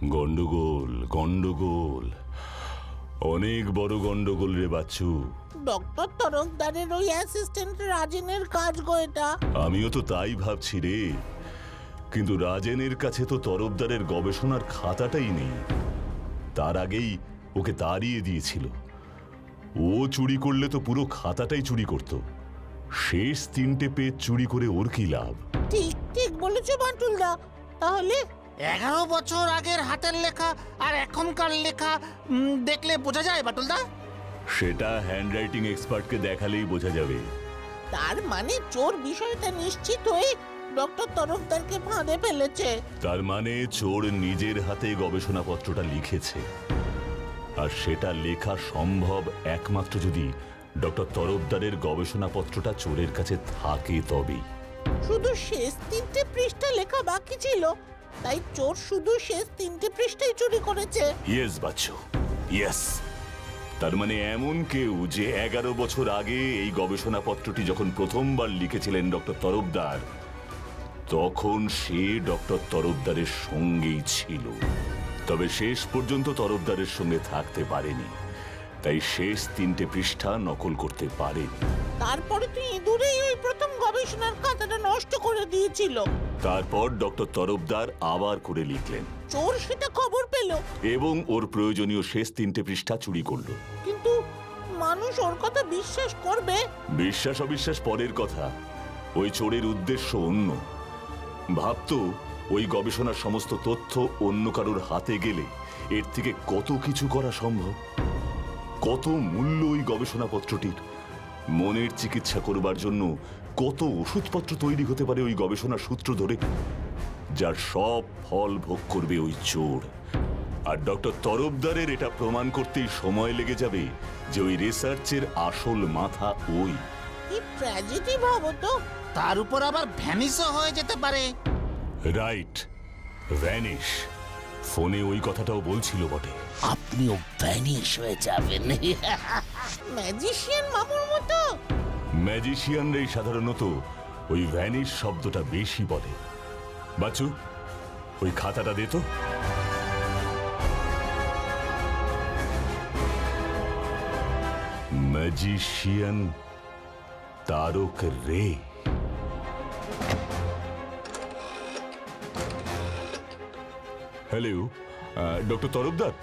গন্ডগোল গন্ডগোল, অনেক বড় গন্ডগোল রে বাচ্চু। ডক্টর তরফদারের ওই অ্যাসিস্ট্যান্ট রাজেনের কাজ গো এটা। আমিও তো তাই ভাবছি রে, কিন্তু রাজেনের কাছে তো তরফদারের গবেষণার খাতাটাই নেই। তার আগেই ওকে তাড়িয়ে দিয়েছিল। ও চুরি করলে তো পুরো খাতাটাই চুরি করত। শেষ 3টে পেজ চুরি করে ওর কি লাভ? ঠিক ঠিক বলেছো বাটুলদা। তাহলে 11 বছর আগের হাতের লেখা আর এখনকার লেখা দেখলে বোঝা যায় বাটুলদা? সেটা হ্যান্ডরাইটিং এক্সপার্টকে দেখালেই বোঝা যাবে। তার মানে চোর বিষয়টা নিশ্চিত হয়ে ডক্টর তরফদারকে ফাঁদে ফেলেছে। তার মানে চোর নিজের হাতে গবেষণাপত্রটা লিখেছে, আর সেটা লেখা সম্ভব একমাত্র যদি ডক্টর তরফদারের গবেষণাপত্রটা চোরের কাছে থাকে তবেই। শুধু শেষ 3টে পৃষ্ঠা লেখা বাকি ছিল, তাই চোর শুধু শেষ 3টে পৃষ্ঠাই চুরি করেছে। Yes Bachchu, yes. তার মানে এমন কেউ যে 11 বছর আগে এই গবেষণাপত্রটি যখন প্রথমবার লিখেছিলেন ডক্টর তরফদার, তখন সে ডক্টর তরফদারের সঙ্গেই ছিল। তবে শেষ পর্যন্ত তরফদারের সঙ্গে থাকতে পারেনি, তাই শেষ 3টে পৃষ্ঠা নকল করতে পারেনি। তারপরে তুই ইঁদুরেই ওই প্রথম গবেষণার খাতাটা নষ্ট করে দিয়েছিল। তারপর ডক্টর তরফদার আবার করে লিখলেন। চোর সেটা খবর পেল এবং ওর প্রয়োজনীয় শেষ 3টে পৃষ্ঠা চুরি করলো। কিন্তু মানুষ ওর কথা বিশ্বাস করবে? বিশ্বাস অবিশ্বাস পরের কথা। ওই চোরের উদ্দেশ্য অন্য। ভাবতো ওই গবেষণার সমস্ত তথ্য অন্য কারোর হাতে গেলে এর থেকে কত কিছু করা সম্ভব, কত মূল্য ওই গবেষণাপত্রটির। মনের চিকিৎসা করবার জন্য কত ওষুধপত্র তৈরি হতে পারে ওই গবেষণার সূত্র ধরে, যার সব ফল ভোগ করবে ওই চোর। আর ডক্টর তরফদারের এটা প্রমাণ করতেই সময় লেগে যাবে যে ওই রিসার্চের আসল মাথা ওই। কি ট্র্যাজেডি ভাবো তো। তার উপর আবার ভ্যানিশও হয়ে যেতে পারে। Right, vanish. ফোনে ওই কথাটাও বলছিল বটে। আপনিও ভ্যানিশ হয়ে যাবেন। ম্যাজিশিয়ান মামুর মতো। ম্যাজিশিয়ানরাই সাধারণত ওই ভ্যানিশ শব্দটা বেশি বলে। বাচ্চু, ওই খাতাটা দে তো। ম্যাজিশিয়ান তারক রে। Hello, doctor Tarafdar.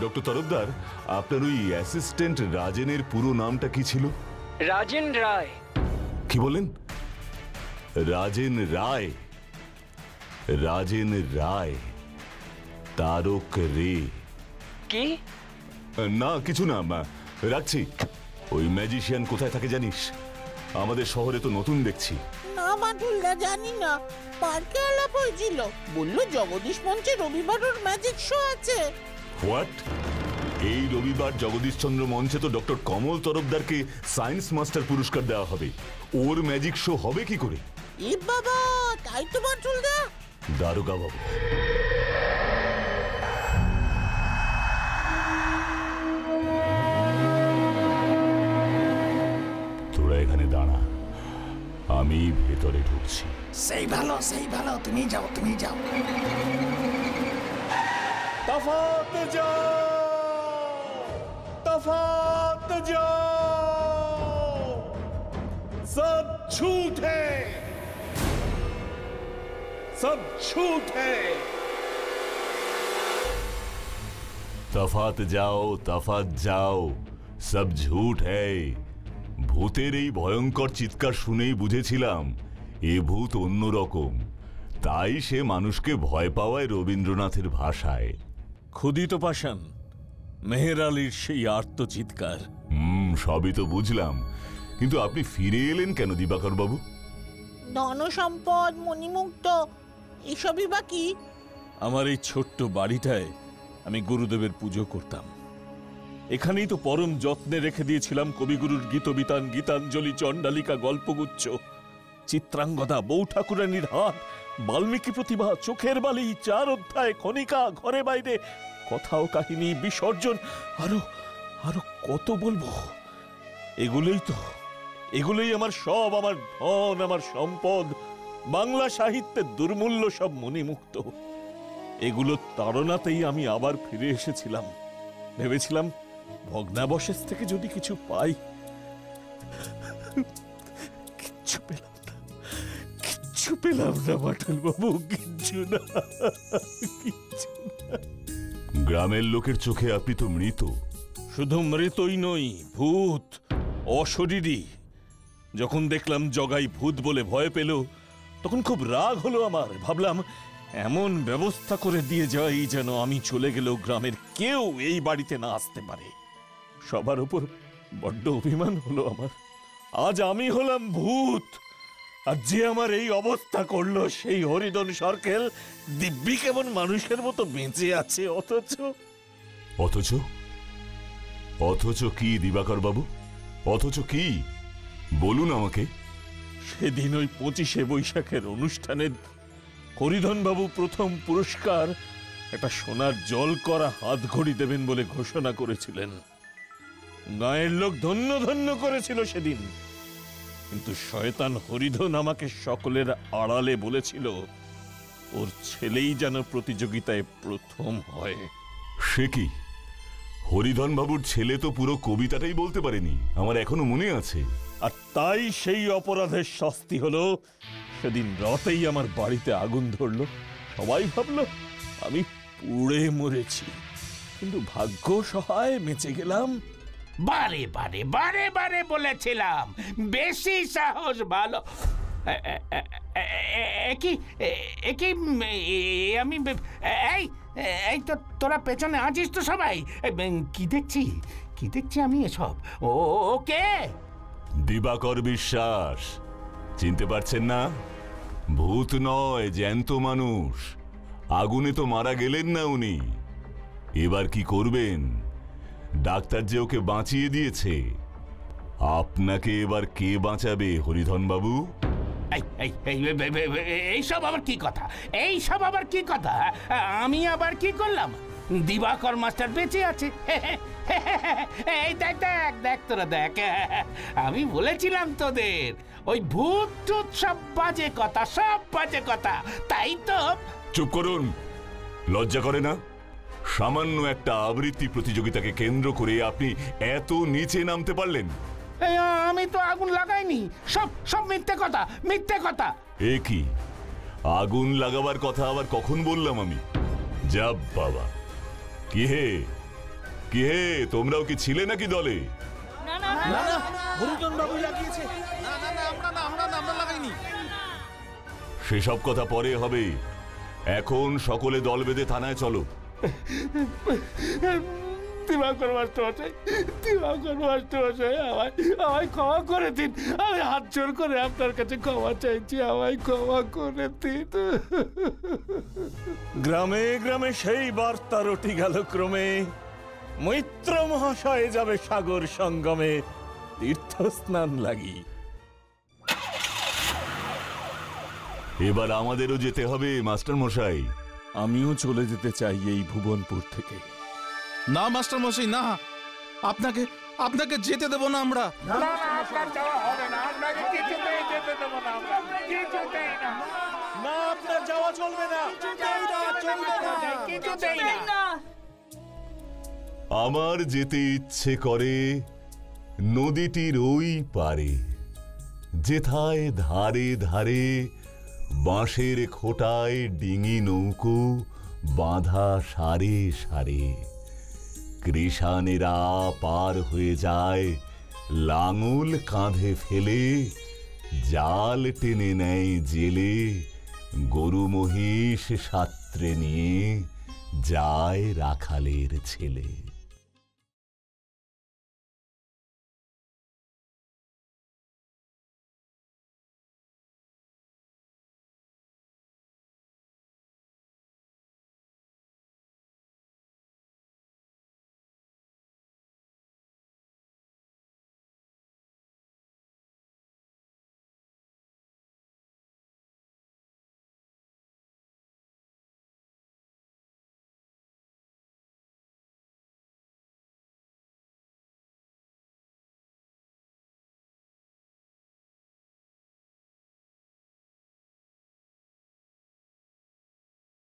Doctor Tarafdar, আপনার ওই অ্যাসিস্ট্যান্ট রাজেনের পুরো নামটা কি ছিল? রাজেন রায়। কি বলেন? রাজেন রায়? রাজেন রায় তারক রে। কি? না কিছু না, রাখছি। ওই ম্যাজিশিয়ান কোথায় থাকে জানিস? আমাদের শহরে তো নতুন দেখছি। না বাটুলদা, জানি না। পার্কে আলাপ হয়েছিল, বললো জগদীশ মঞ্চে রবিবার ওর ম্যাজিক শো আছে। হোয়াট? এই রবিবার জগদীশচন্দ্র মঞ্চে তো ডক্টর কমল তরফদারকে সায়েন্স মাস্টার পুরস্কার দেওয়া হবে। ওর ম্যাজিক শো হবে কি করে? এ বাবা, তাই তো বাটুলদা। দারোগা বাবু, তোরা এখানে দাঁড়া, আমি ভেতরে ঢুকছি। সেই ভালো, তুমি যাও, তুমি যাও। तफात जाओ, सब झूठ है, सब झूठ है। তফাত যাও, তফাত যাও, সব ঝুট হ্যায়। ভূতের এই ভয়ঙ্কর চিৎকার শুনেই বুঝেছিলাম এ ভূত অন্যরকম। তাই সে মানুষকে ভয় পাওয়ায় রবীন্দ্রনাথের ভাষায়। ক্ষুদিত পাষাণ, মেহের আলীর সেই আর্তচিৎকার। সবই তো বুঝলাম, কিন্তু আপনি ফিরে এলেন কেন দিবাকর বাবু? ধন সম্পদ, মণিমুক্ত, এসবই বাকি। আমার এই ছোট্ট বাড়িটায় আমি গুরুদেবের পুজো করতাম। এখানেই তো পরম যত্নে রেখে দিয়েছিলাম কবিগুরুর গীতবিতান, গীতাঞ্জলি, চণ্ডালিকা, গল্পগুচ্ছ, চিত্রাঙ্গদা, বউ ঠাকুরানীর হাট, বাল্মীকি প্রতিভা, চোখের বালি, 4 অধ্যায়, খনিকা, ঘরে বাইরে, কথা ও কাহিনী, বিসর্জন, আরো আরো কত বলবো। এগুলোই আমার সব, আমার ধন, আমার সম্পদ। বাংলা সাহিত্যের দুর্মূল্য সব মণিমুক্ত। এগুলো তাড়নাতেই আমি আবার ফিরে এসেছিলাম। ভেবেছিলাম ভগ্নাবশেষ থেকে যদি কিছু পাই। কিচ্ছু পেলাম না, কিচ্ছু পেলাম না বাটুল বাবু, কিচ্ছু না, কিচ্ছু না। গ্রামের লোকের চোখে আপনি তো মৃত। শুধু মৃতই নই, ভূত, অশরীরী। যখন দেখলাম জগাই ভূত বলে ভয় পেল, তখন খুব রাগ হলো আমার। ভাবলাম এমন ব্যবস্থা করে দিয়ে যাই যেন আমি চলে গেলেও গ্রামের কেউ এই বাড়িতে না আসতে পারে। সবার উপর বড্ড অভিমান হলো আমার। আজ আমি হলাম ভূত, আর যে আমার এই অবস্থা করলো সেই হরিধন সরকেল দিব্যি কেমন মানুষের মতো বেঁচে আছে। অথচ অথচ কি দিবাকর বাবু, অথচ কি বলুন আমাকে। সেদিন ওই 25শে বৈশাখের অনুষ্ঠানে হরিধন বাবু প্রথম পুরস্কার একটা সোনার জল করা হাত ঘড়ি দেবেন বলে ঘোষণা করেছিলেন। গায়ের লোক ধন্য ধন্য করেছিল সেদিন, কিন্তু শয়তান হরিধন আমাকে সকলের আড়ালে বলেছিল ওর ছেলেই যেন প্রতিযোগিতায় প্রথম হয়। সে কি, হরিধন বাবুর ছেলে তো পুরো কবিতাটাই বলতে পারেনি, আমার এখনো মনে আছে। আর তাই সেই অপরাধের শাস্তি হলো সেদিন রাতেই আমার বাড়িতে আগুন ধরলো। সবাই ভাবলো আমি পুড়ে মরেছি, কিন্তু ভাগ্য সহায় বেঁচে গেলাম। বারে বারে বারে বারে বলেছিলাম বেশি সাহস ভালো। আমি এই তো তোরা পেছনে আছিস তো সবাই, কি দেখছি আমি এসব? ওকে দিবাকর বিশ্বাস, চিনতে পারছেন না? ভূত নয়, জ্যান্ত মানুষ। আগুনে তো মারা গেলেন না উনি। এবার কি করবেন? ডাক্তার যে ওকে বাঁচিয়ে দিয়েছে, আপনাকে এবার কে বাঁচাবে হরিধন বাবু? এইসব আবার কি কথা? এইসব আবার কি কথা? আমি আবার কি করলাম? দিবাকর মাস্টার বেঁচে আছে। এই দেখ দেখ দেখ তোরা দেখ, আমি বলেছিলাম তোদের ওই ভূত টুত সব বাজে কথা, সব বাজে কথা। তাই তো। চুপ করুন, লজ্জা করে না? সামান্য একটা আবৃত্তি প্রতিযোগিতাকে কেন্দ্র করে আপনি এত নিচে নামতে পারলেন? আমি তো আগুন লাগাইনি, সব সব মিথ্যে কথা, মিথ্যে কথা। এ কি, আগুন লাগাবার কথা আবার কখন বললাম আমি? যা বাবা, কি হে কি হে, তোমরাও কি ছিলে নাকি দলে? সেসব কথা পরে হবে, এখন সকলে দল বেঁধে থানায় চলো। দিবাকর মাস্টারমশাই, দিবাকর মাস্টারমশাই, আমায় ক্ষমা করে দিন। আমি হাত জোর করে আপনার কাছে ক্ষমা চাইছি, আমায় ক্ষমা করে দিন। গ্রামে গ্রামে সেই বার্তা রটি গেল ক্রমে, মৈত্র মহাশয় যাবে সাগর সঙ্গমে তীর্থ স্নান লাগি। এবার আমাদেরও যেতে হবে মাস্টার মশাই। আমিও চলে যেতে চাই এই ভুবনপুর থেকে। না মাস্টার মশাই, না, আপনাকে আপনাকে যেতে দেব না আমরা। আপনার যাওয়া চলবে না। আমার যেতে ইচ্ছে করে নদীটির ওই পারে, যেথায় ধারে ধারে বাঁশের খোটায় ডিঙি নৌকো বাঁধা সারে সারে। কৃষানেরা পার হয়ে যায় লাঙল কাঁধে ফেলে, জাল টেনে নেয় জেলে, গরু মহিষ সাত্রে নিয়ে যায় রাখালের ছেলে।